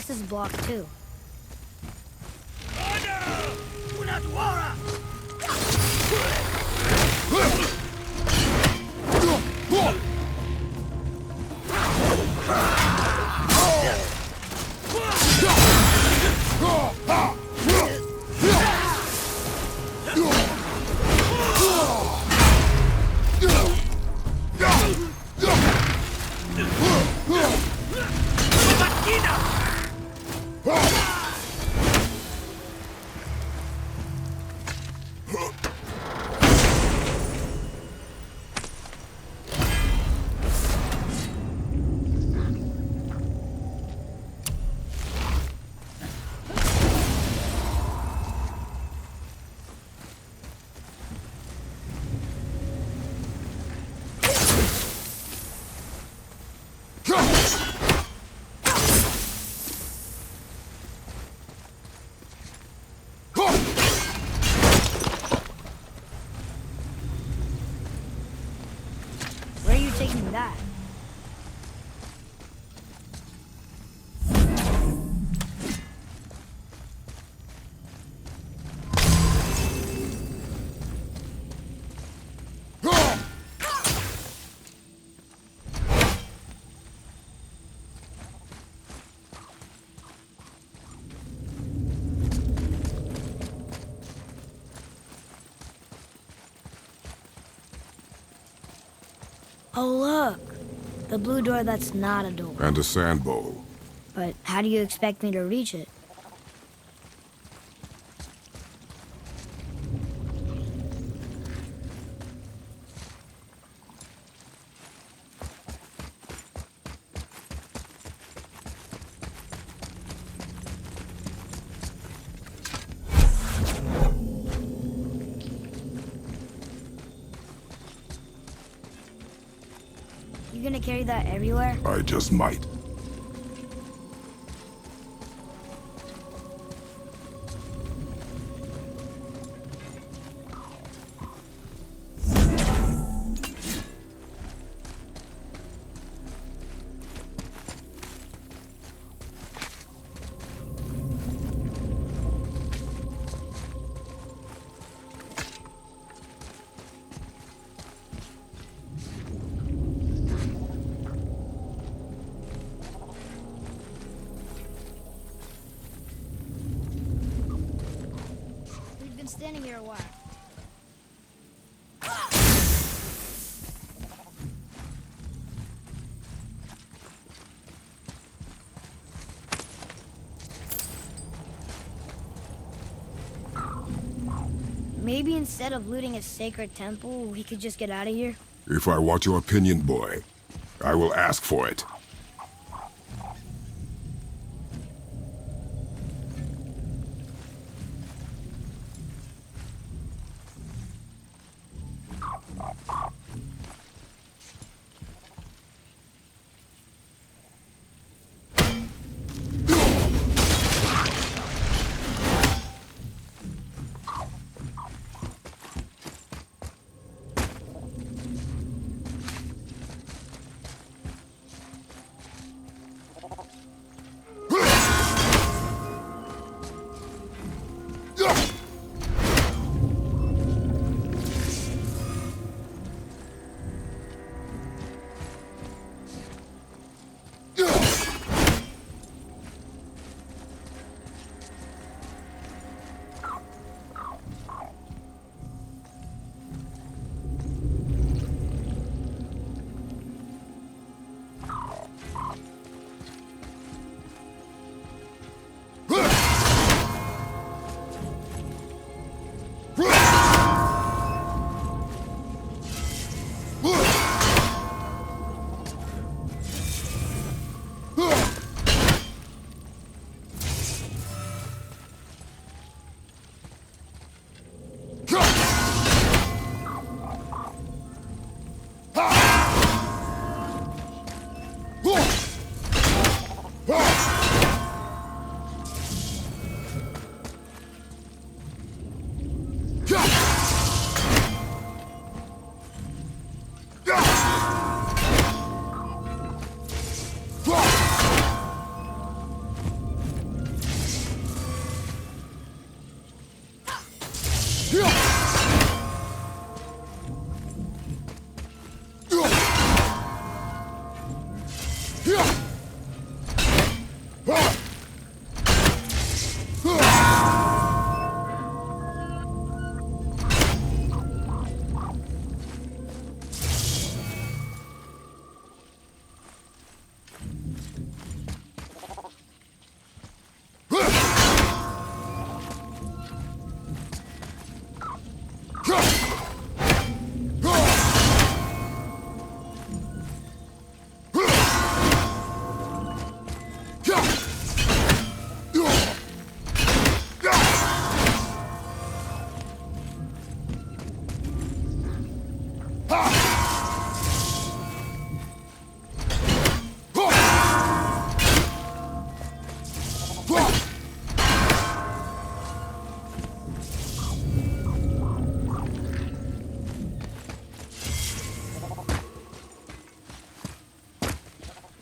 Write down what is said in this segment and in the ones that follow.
guess it's blocked too. Where are you taking that? Oh, look. The blue door that's not a door. And a sand bowl. But how do you expect me to reach it? You gonna carry that everywhere? I just might. We've been standing here a while. Maybe instead of looting a sacred temple, we could just get out of here? If I want your opinion, boy, I will ask for it.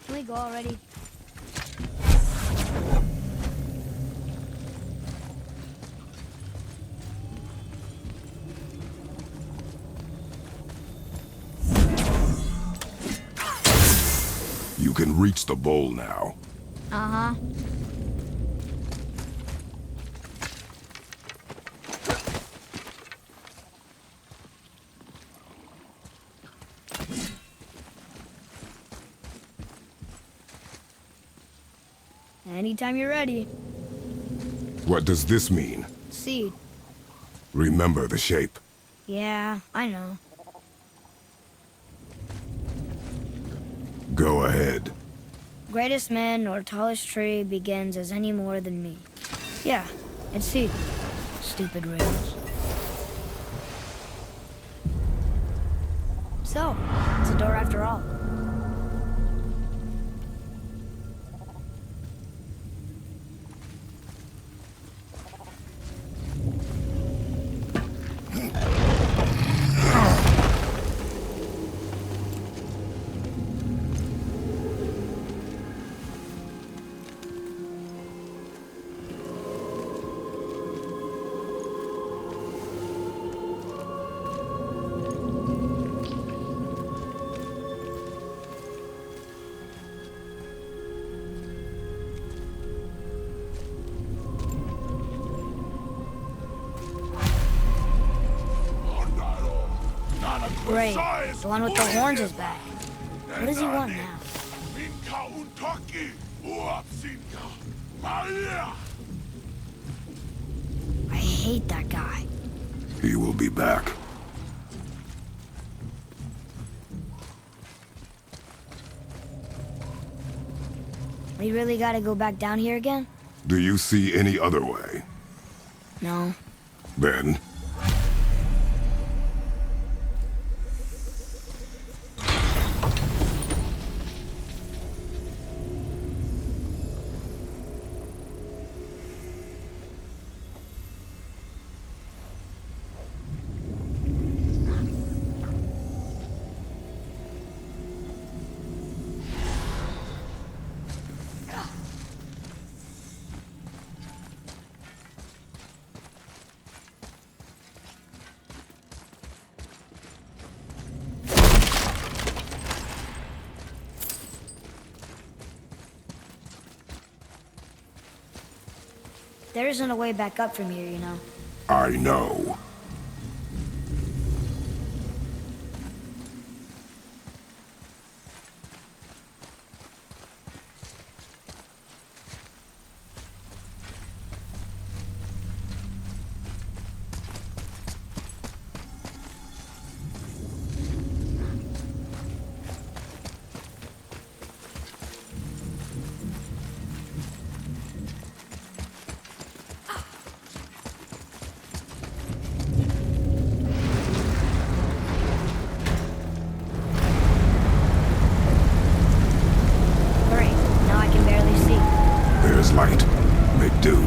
Can we go already? You can reach the bowl now. Uh-huh. Anytime you're ready. What does this mean? Seed. Remember the shape. Yeah, I know. Go ahead. Greatest man or tallest tree begins as any more than me. Yeah, it's seed. Stupid rails. So, it's a door after all. Great. The one with the horns is back. What does he want now? I hate that guy. He will be back. We really gotta go back down here again? Do you see any other way? No. Then, There isn't a way back up from here, you know. I know. Great. Now I can barely see. There's light. Make do.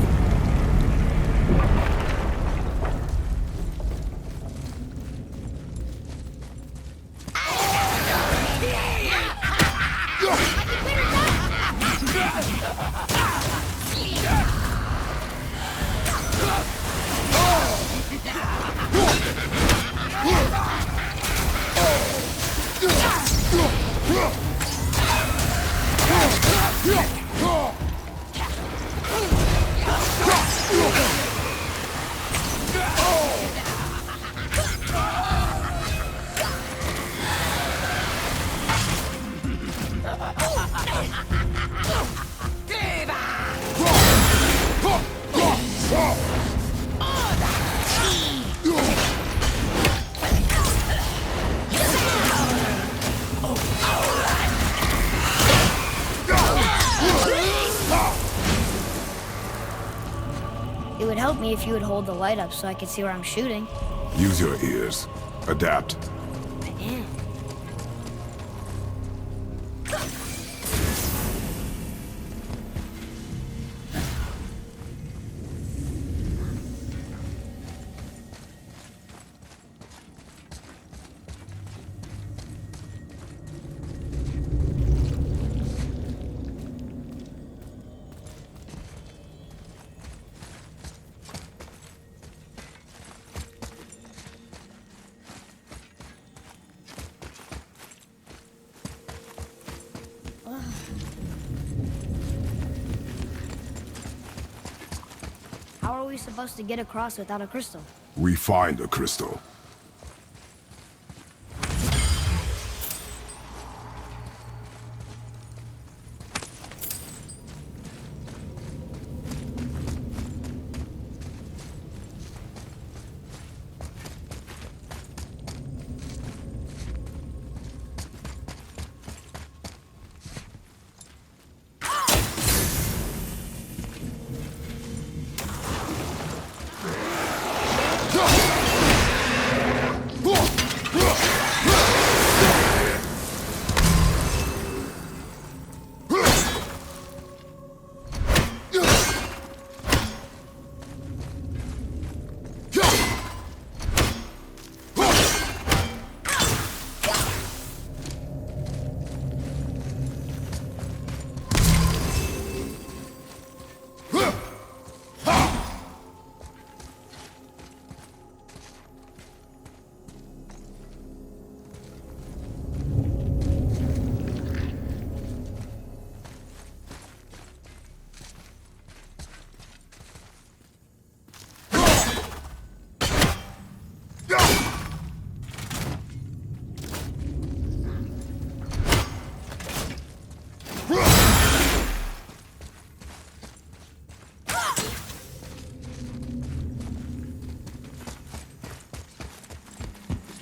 It would help me if you would hold the light up so I could see where I'm shooting. Use your ears. Adapt. I am. How are we supposed to get across without a crystal? We find a crystal.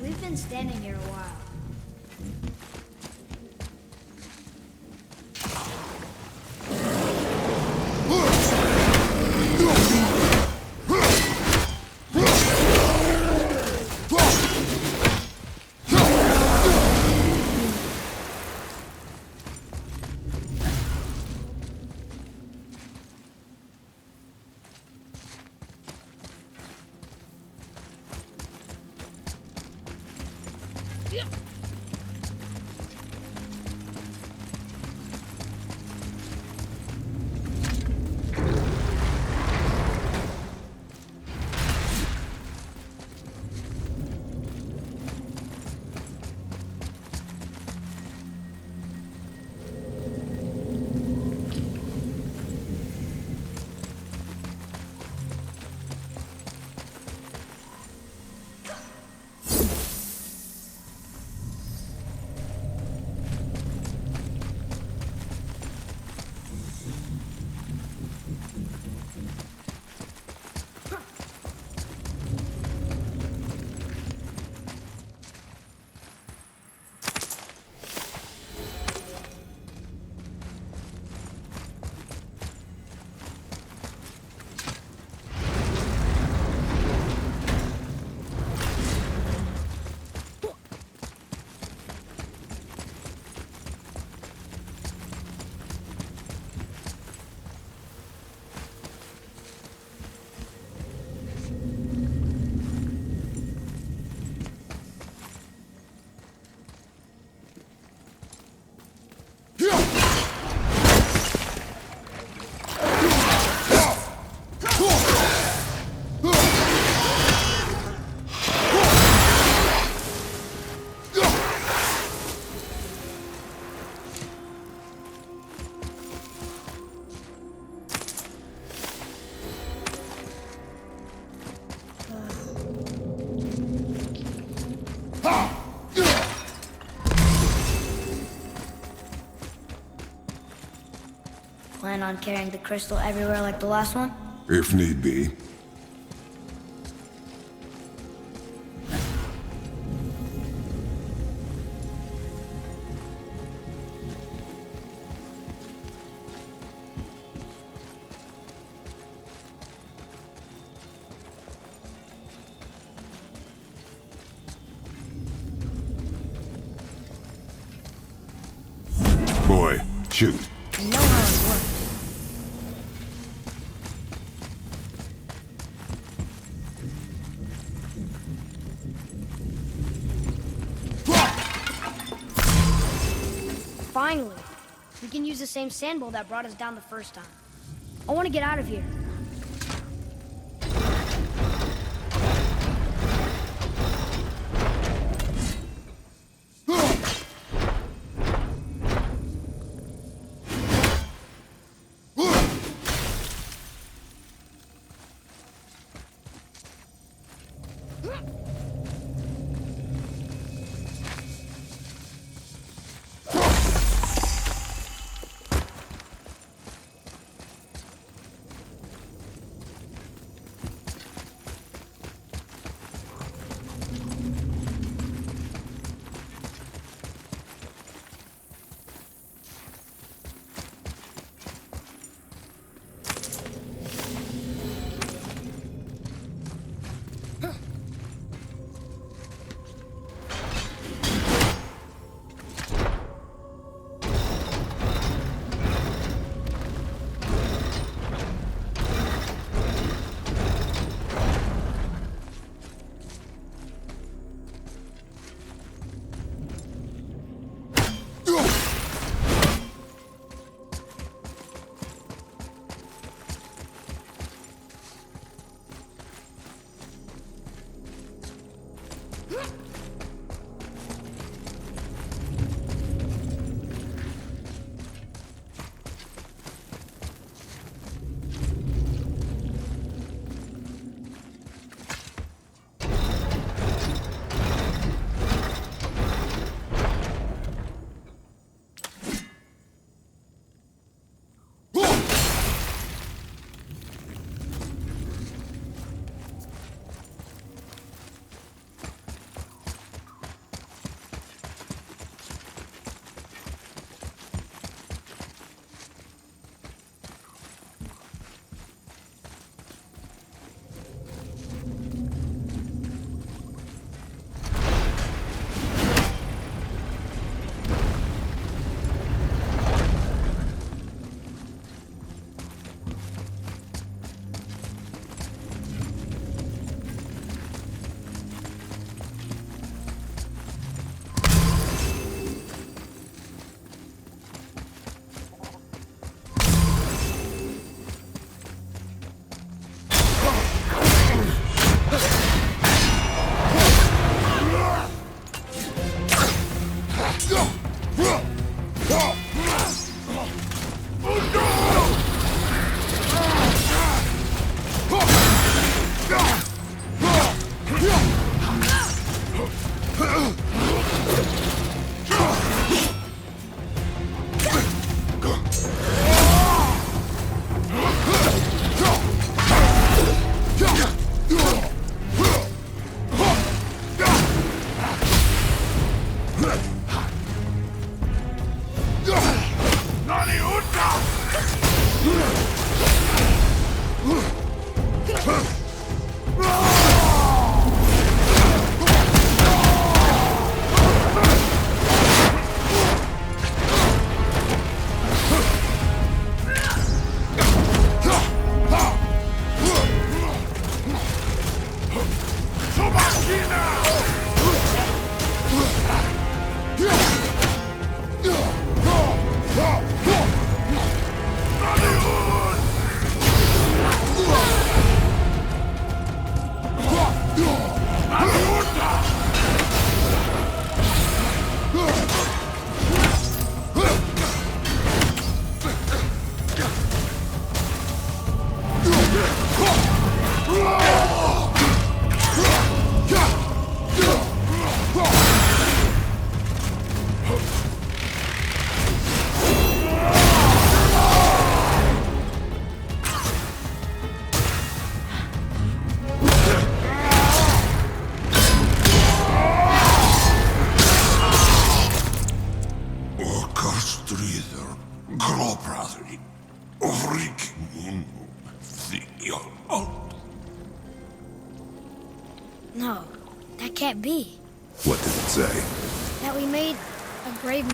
We've been standing here a while. Plan on carrying the crystal everywhere like the last one? If need be. Boy, shoot. I know how it works. Finally! We can use the same sand bowl that brought us down the first time. I want to get out of here. You're old. No, that can't be. What did it say? That we made a grave...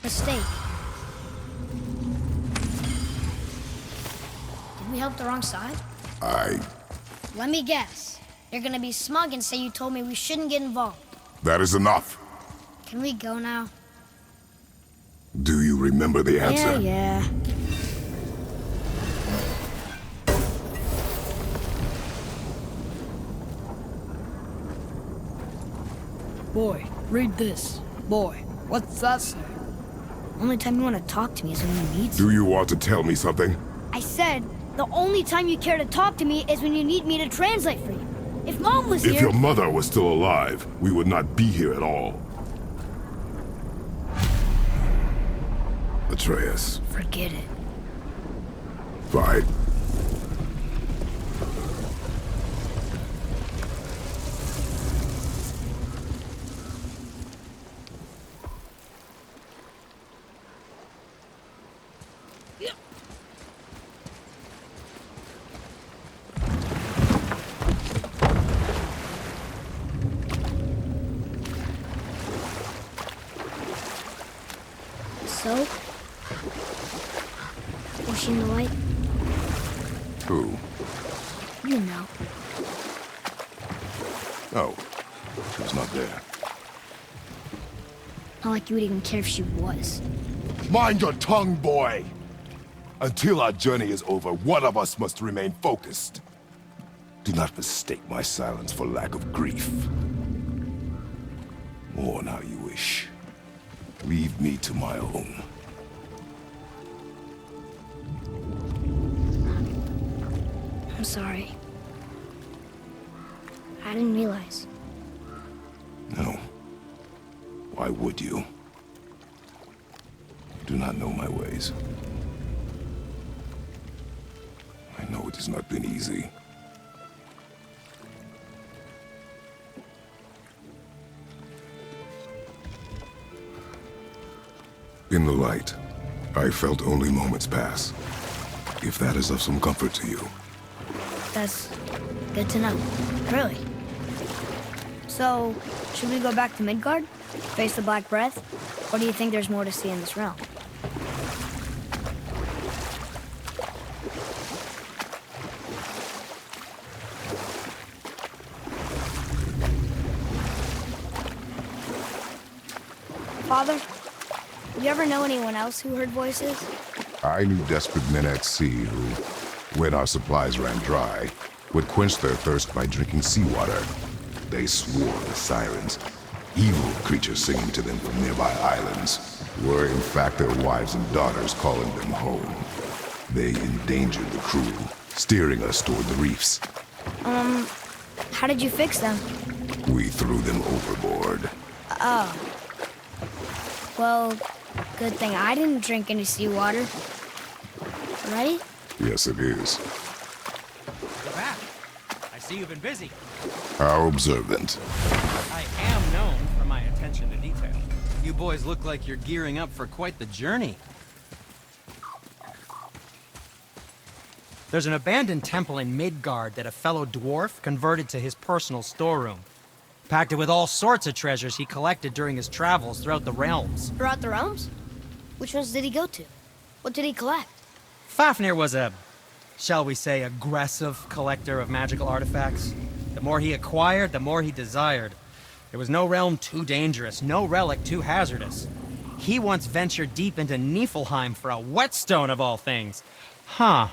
Mistake. Did we help the wrong side? Let me guess. You're gonna be smug and say you told me we shouldn't get involved. That is enough. Can we go now? Do you remember the answer? Yeah. Boy, read this. Boy, what's that say? Only time you want to talk to me is when you need Do you want to tell me something? I said, the only time you care to talk to me is when you need me to translate for you. If Mom was If here... your mother was still alive, we would not be here at all. Atreus. Forget it. Fine. So? Was she in the light? Who? You know. Oh. She was not there. Not like you would even care if she was. Mind your tongue, boy! Until our journey is over, one of us must remain focused. Do not mistake my silence for lack of grief. Mourn how you wish. Leave me to my own. I'm sorry. I didn't realize. No. Why would you? You do not know my ways. I know it has not been easy. In the light, I felt only moments pass. If that is of some comfort to you. That's good to know. Really. So, should we go back to Midgard? Face the Black Breath? Or do you think there's more to see in this realm? Father, you ever know anyone else who heard voices? I knew desperate men at sea who, when our supplies ran dry, would quench their thirst by drinking seawater. They swore the sirens, evil creatures singing to them from nearby islands, were in fact their wives and daughters calling them home. They endangered the crew, steering us toward the reefs. How did you fix them? We threw them overboard. Oh. Well, good thing I didn't drink any seawater. Ready? Yes, it is. You're back. I see you've been busy. How observant. I am known for my attention to detail. You boys look like you're gearing up for quite the journey. There's an abandoned temple in Midgard that a fellow dwarf converted to his personal storeroom. Packed it with all sorts of treasures he collected during his travels throughout the realms. Throughout the realms? Which ones did he go to? What did he collect? Fafnir was a, shall we say, aggressive collector of magical artifacts. The more he acquired, the more he desired. There was no realm too dangerous, no relic too hazardous. He once ventured deep into Niflheim for a whetstone of all things. Huh.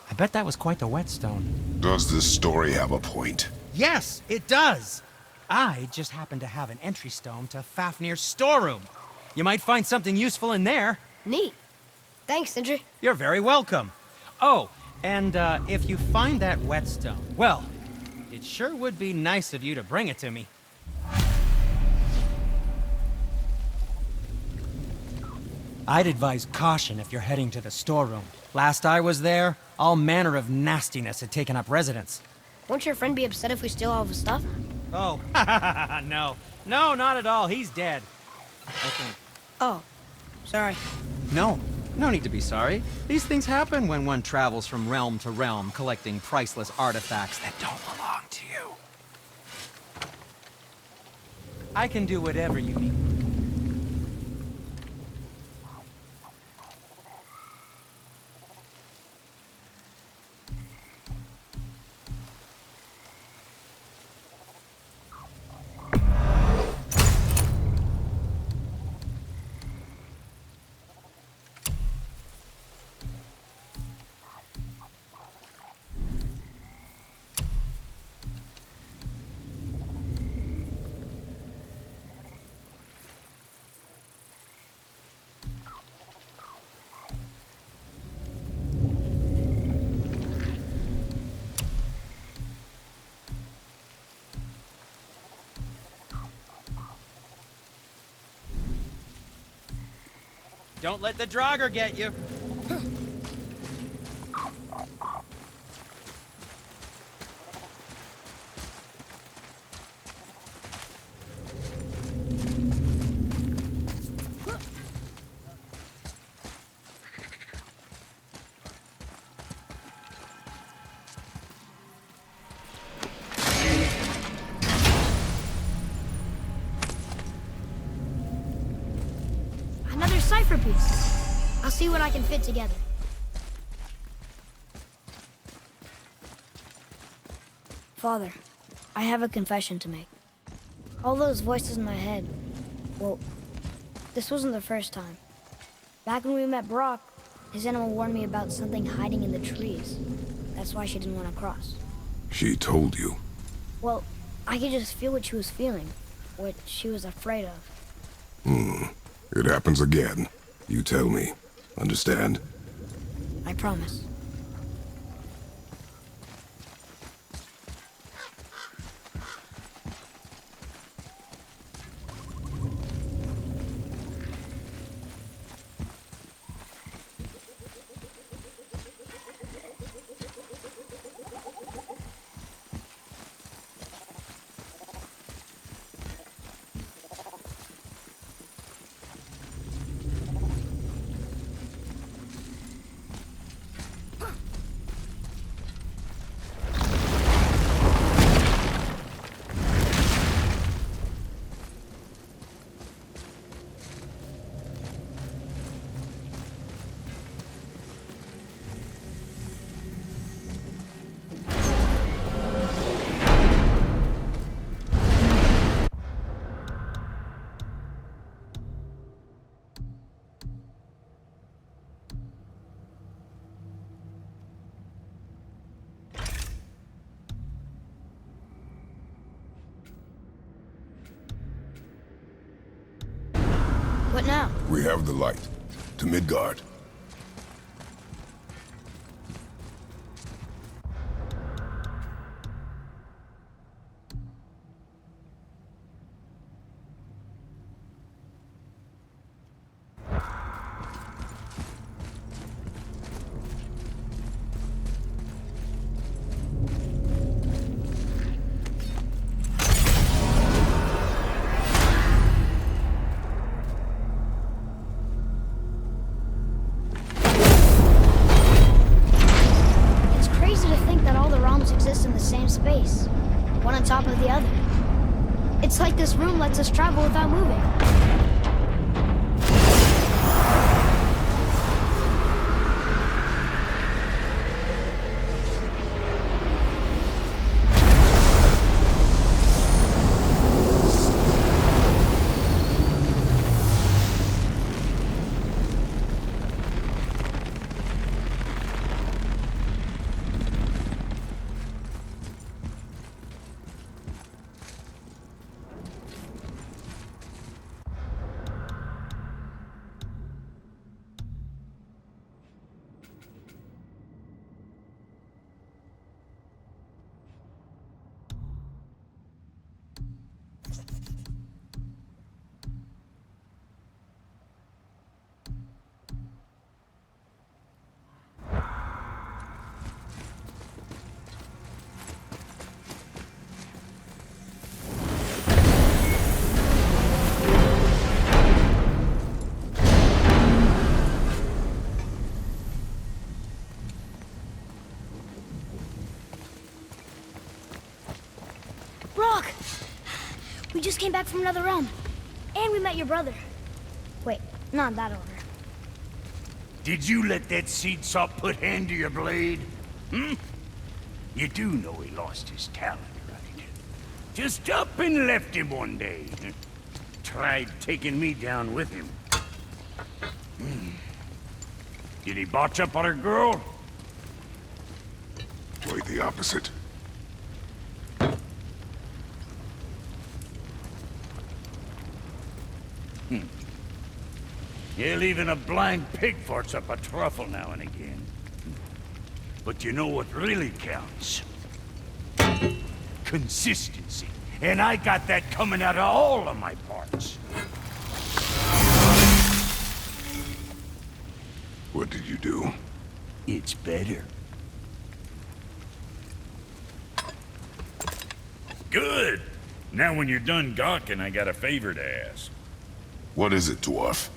I bet that was quite the whetstone. Does this story have a point? Yes, it does. I just happen to have an entry stone to Fafnir's storeroom. You might find something useful in there. Neat. Thanks, Sindri. You're very welcome. Oh, and if you find that whetstone, well, it sure would be nice of you to bring it to me. I'd advise caution if you're heading to the storeroom. Last I was there, all manner of nastiness had taken up residence. Won't your friend be upset if we steal all of his stuff? Oh, no. No, not at all. He's dead. I think. Oh, sorry. No need to be sorry. These things happen when one travels from realm to realm, collecting priceless artifacts that don't belong to you. I can do whatever you need. Don't let the Draugr get you. Another cipher piece. I'll see what I can fit together. Father, I have a confession to make. All those voices in my head, well, this wasn't the first time. Back when we met Brock, his animal warned me about something hiding in the trees. That's why she didn't want to cross. She told you. Well, I could just feel what she was feeling, what she was afraid of. It happens again. You tell me. Understand? I promise. What now? We have the light. To Midgard. Exist in the same space, one on top of the other. It's like this room lets us travel without moving. We just came back from another realm. And we met your brother. Wait, not in that order. Did you let that seed sop put hand to your blade? Hmm? You do know he lost his talent, right? Just up and left him one day. Tried taking me down with him. Did he botch up on her girl? Quite the opposite. Yeah, even a blind pig farts up a truffle now and again. But you know what really counts? Consistency. And I got that coming out of all of my parts. What did you do? It's better. Good! Now when you're done gawking, I got a favor to ask. What is it, dwarf?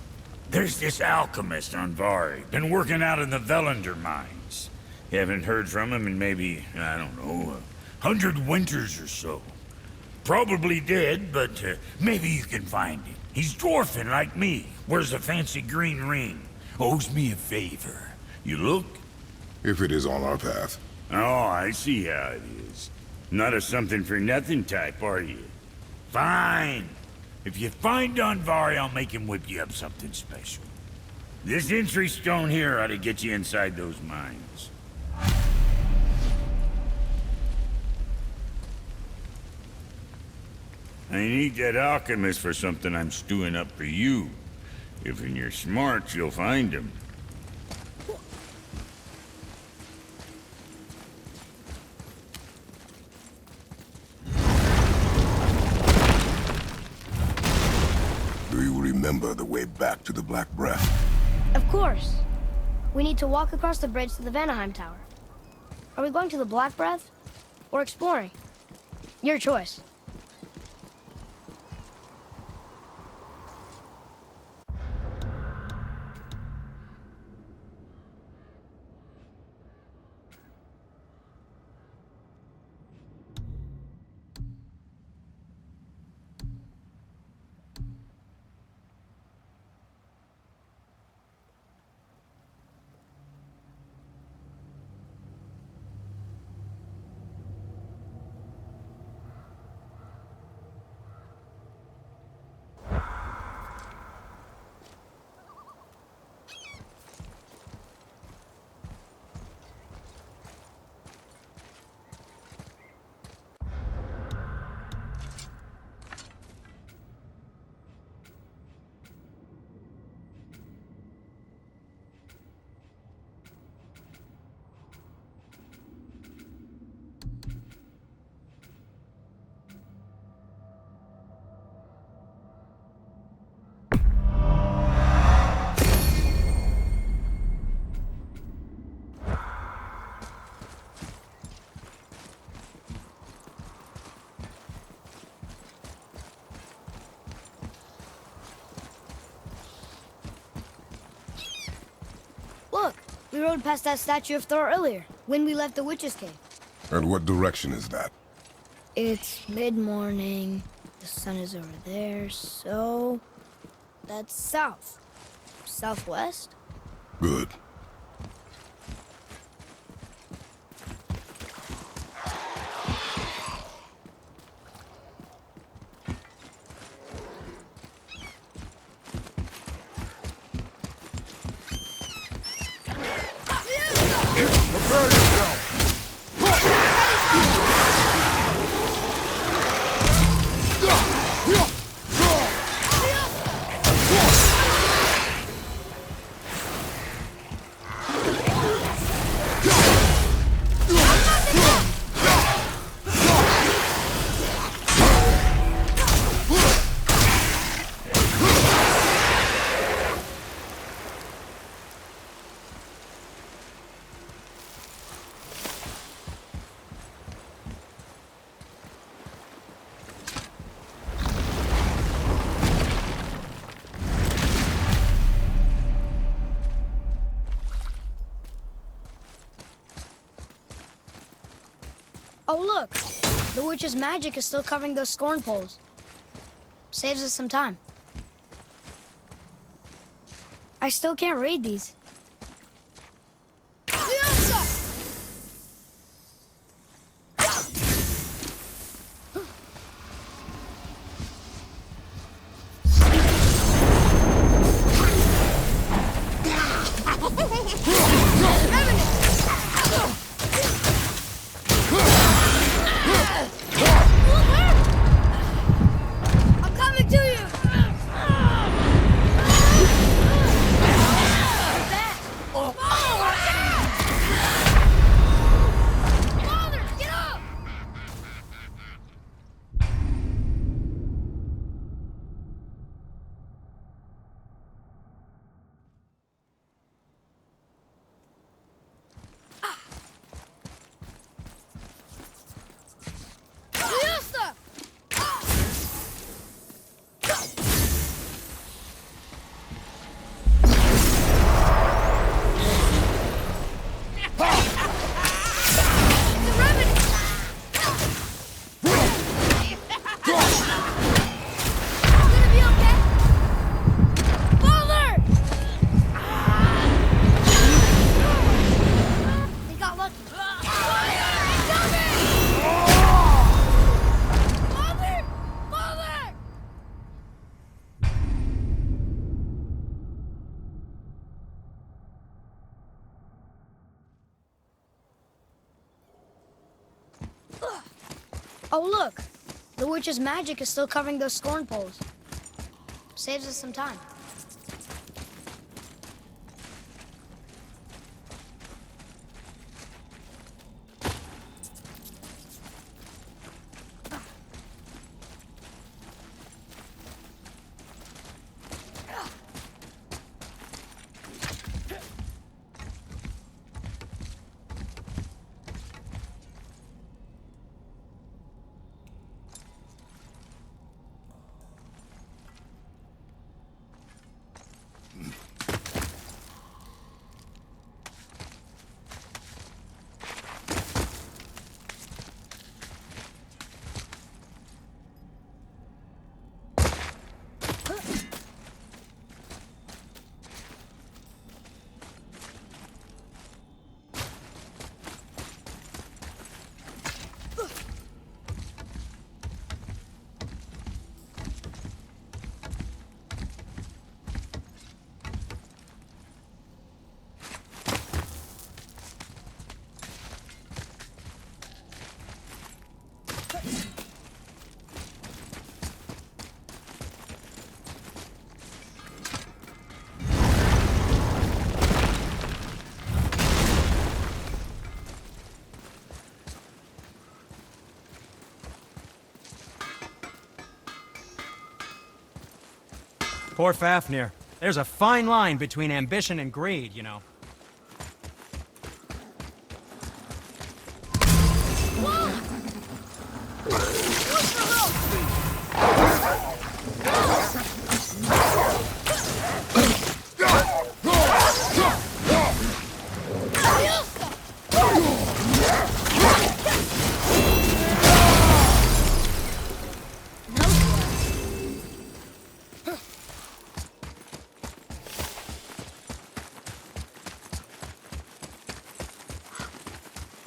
There's this alchemist on Vari, been working out in the Velander mines. Haven't heard from him in maybe, I don't know, 100 winters or so. Probably dead, but maybe you can find him. He's dwarfing like me, wears a fancy green ring, owes me a favor. You look? If it is on our path. Oh, I see how it is. Not a something-for-nothing type, are you? Fine. If you find Donvari, I'll make him whip you up something special. This entry stone here ought to get you inside those mines. I need that alchemist for something I'm stewing up for you. If in your smarts, you'll find him. Do you remember the way back to the Black Breath? Of course. We need to walk across the bridge to the Vanaheim Tower. Are we going to the Black Breath? Or exploring? Your choice. Look, we rode past that statue of Thor earlier, when we left the Witch's Cave. And what direction is that? It's mid-morning, the sun is over there, so... that's south. Southwest? Good. Oh, look! The witch's magic is still covering those scorn poles. Saves us some time. I still can't read these. I'm coming to you! Father, get up! Fiesta! Oh, look! The witch's magic is still covering those scorn poles. Saves us some time. Poor Fafnir. There's a fine line between ambition and greed, you know.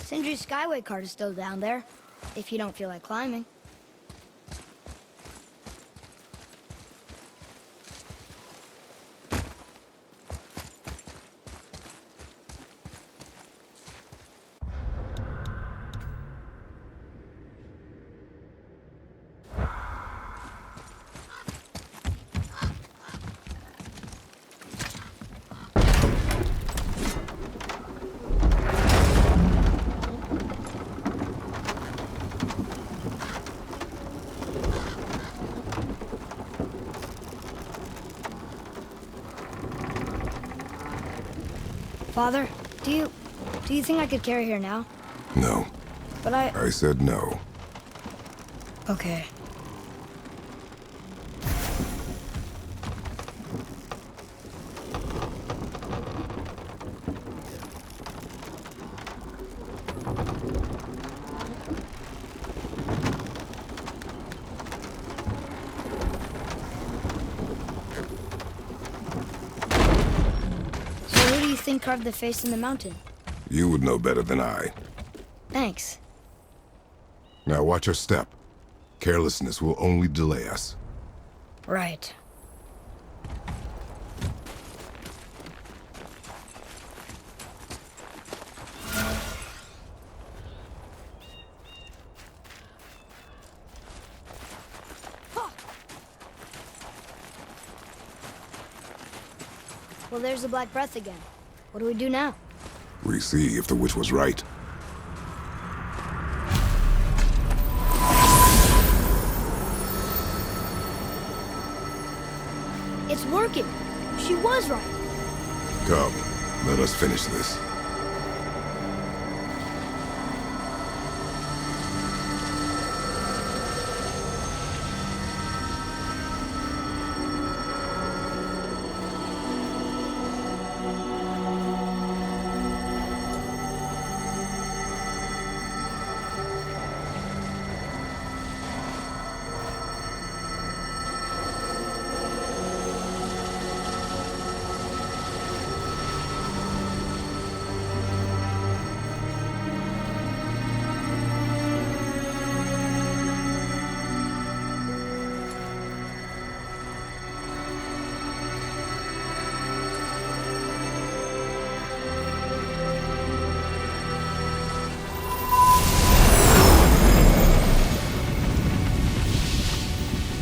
Sindri's Skyway cart is still down there, if you don't feel like climbing. Father, do you think I could carry her now? No. But I said no. Okay. carved the face in the mountain? You would know better than I. Thanks. Now watch your step. Carelessness will only delay us. Right. Well, there's the Black Breath again. What do we do now? We see if the witch was right. It's working. She was right. Come, let us finish this.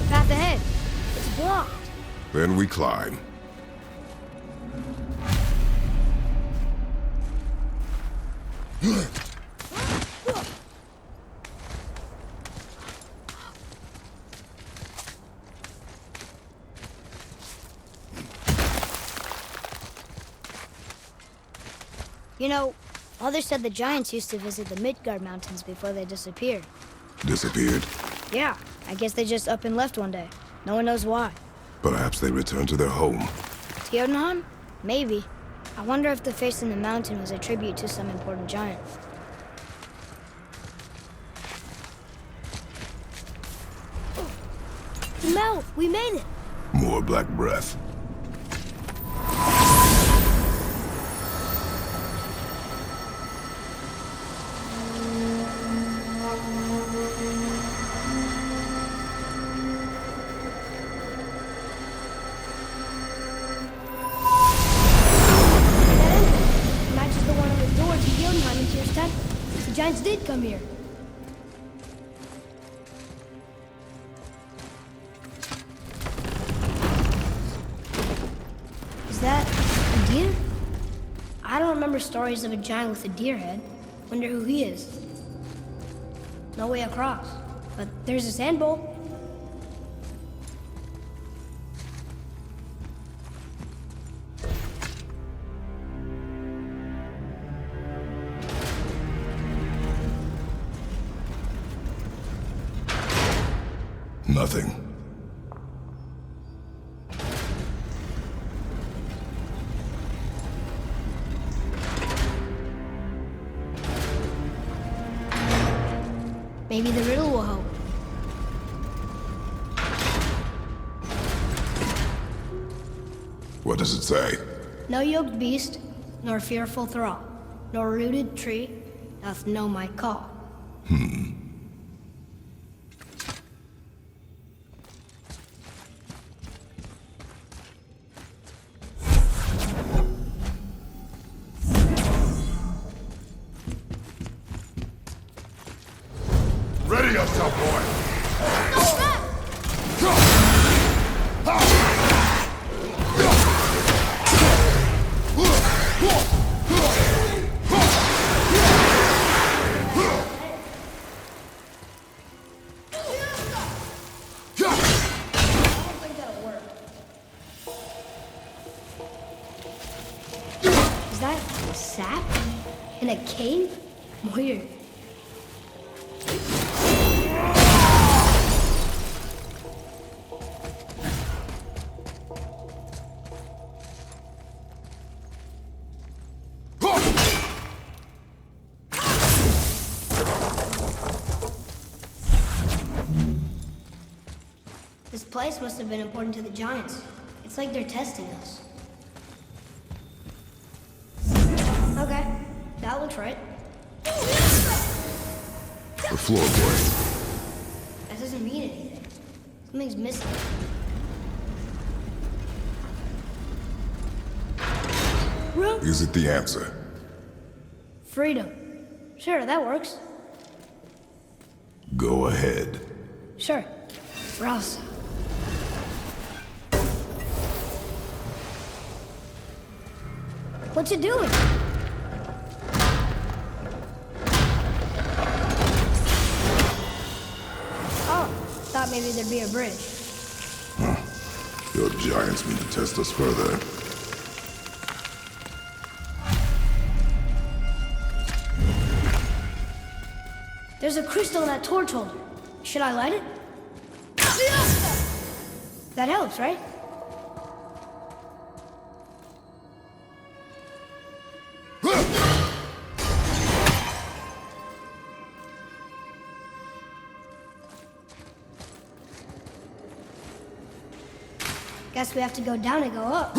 Path ahead. It's blocked. Then we climb. You know, Father said the giants used to visit the Midgard Mountains before they disappeared. Disappeared. Yeah, I guess they just up and left one day. No one knows why. Perhaps they returned to their home. Jotunheim? Maybe. I wonder if the face in the mountain was a tribute to some important giant. Mel, we made it! More black breath. Matches the one on the door to Jotunheim and Tyr's temple. The giants did come here. Is that a deer? I don't remember stories of a giant with a deer head. Wonder who he is. No way across. But there's a sand bowl. Nothing. Maybe the riddle will help. What does it say? No yoked beast, nor fearful thrall, nor rooted tree doth know my call. Ready yourself, boy! Is that sap? In a cave? Weird. This place must have been important to the giants. It's like they're testing us. works, right? The floorboard. That doesn't mean anything. Something's missing. Is it the answer? Freedom. Sure, that works. Go ahead. Sure. Rouse. What's it doing? Oh, thought maybe there'd be a bridge. Your giants mean to test us further. There's a crystal in that torch holder. Should I light it? That helps, right? Guess we have to go down and go up.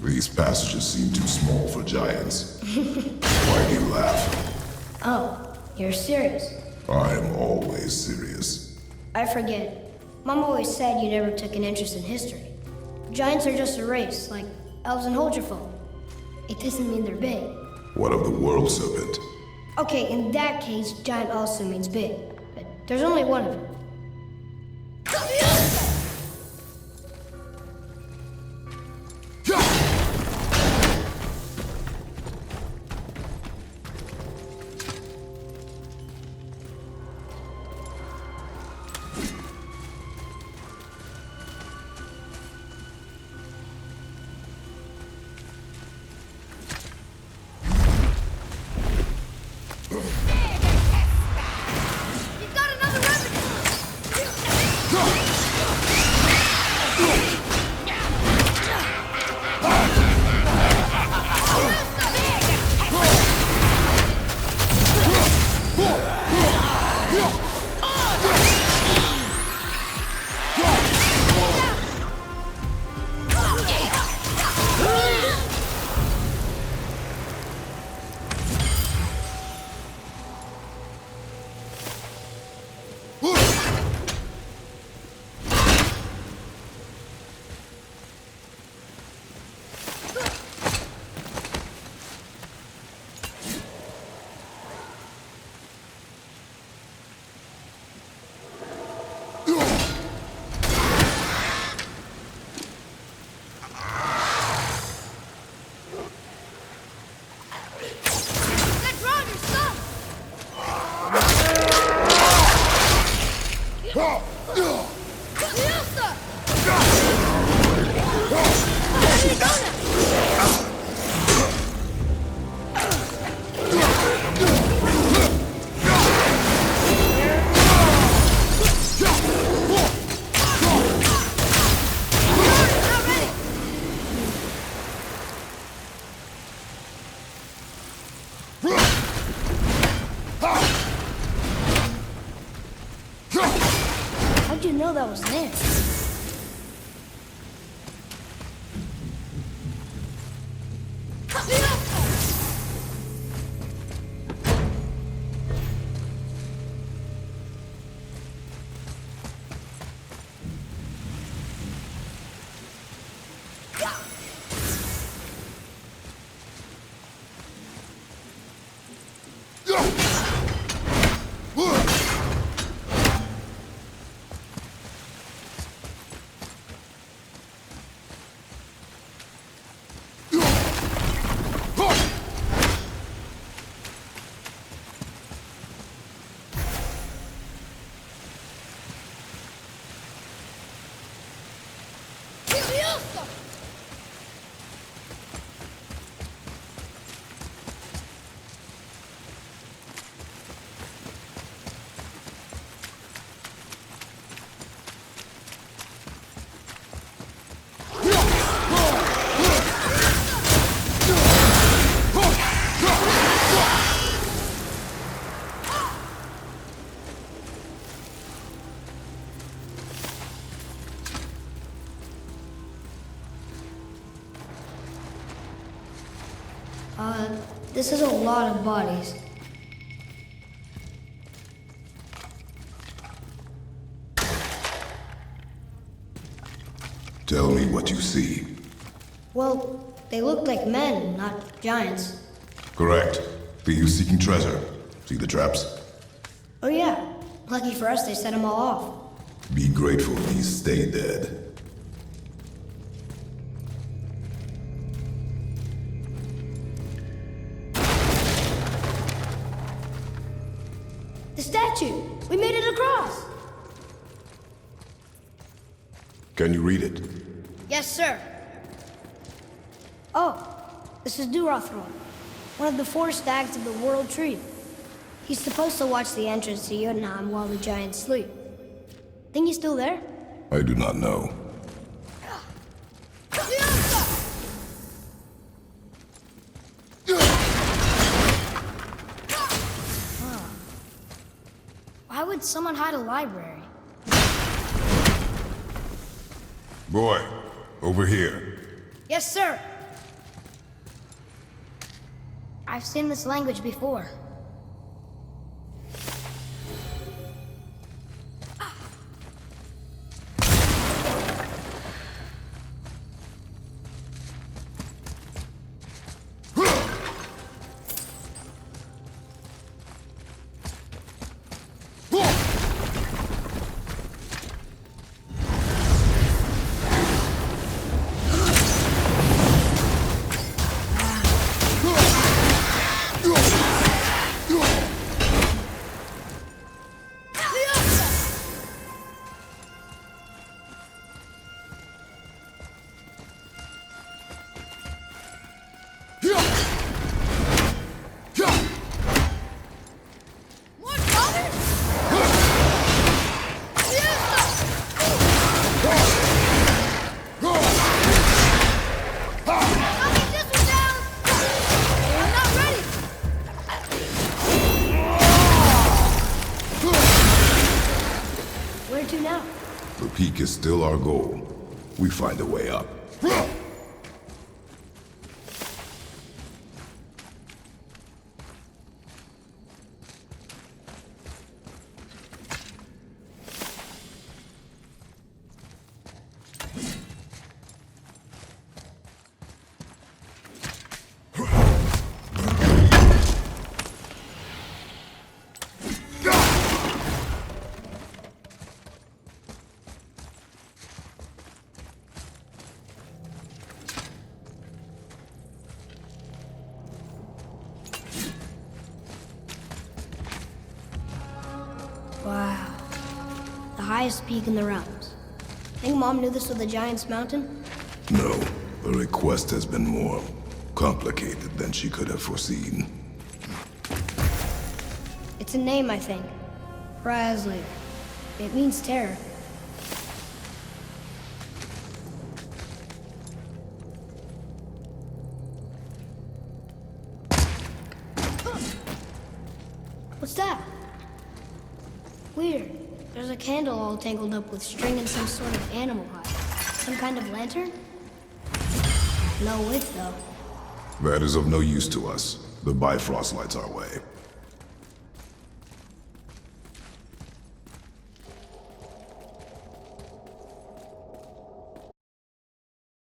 These passages seem too small for giants. Why do you laugh? Oh, you're serious? I am always serious. I forget. Mom always said you never took an interest in history. Giants are just a race, like elves and Holgerfolk. It doesn't mean they're big. What of the world serpent? Okay, in that case, giant also means big. But there's only one of them. You've got another revenue! How'd you know that was there? This is a lot of bodies. Tell me what you see. Well, they look like men, not giants. Correct. Thieves seeking treasure. See the traps? Oh yeah, lucky for us they set them all off. Be grateful these stay dead. The statue! We made it across! Can you read it? Yes, sir. Oh, this is Durothron, one of the 4 stags of the World Tree. He's supposed to watch the entrance to Jotunheim while the giants sleep. Think he's still there? I do not know. Why would someone hide a library? Boy, over here. Yes, sir. I've seen this language before. Where to now? The peak is still our goal. We find a way up. Wow. The highest peak in the realms. Think Mom knew this was the Giant's Mountain? No, the request has been more complicated than she could have foreseen. It's a name, I think. Rasley. It means terror. What's that? Weird. There's a candle all tangled up with string and some sort of animal hide. Some kind of lantern? No wick, though. That is of no use to us. The Bifrost lights our way.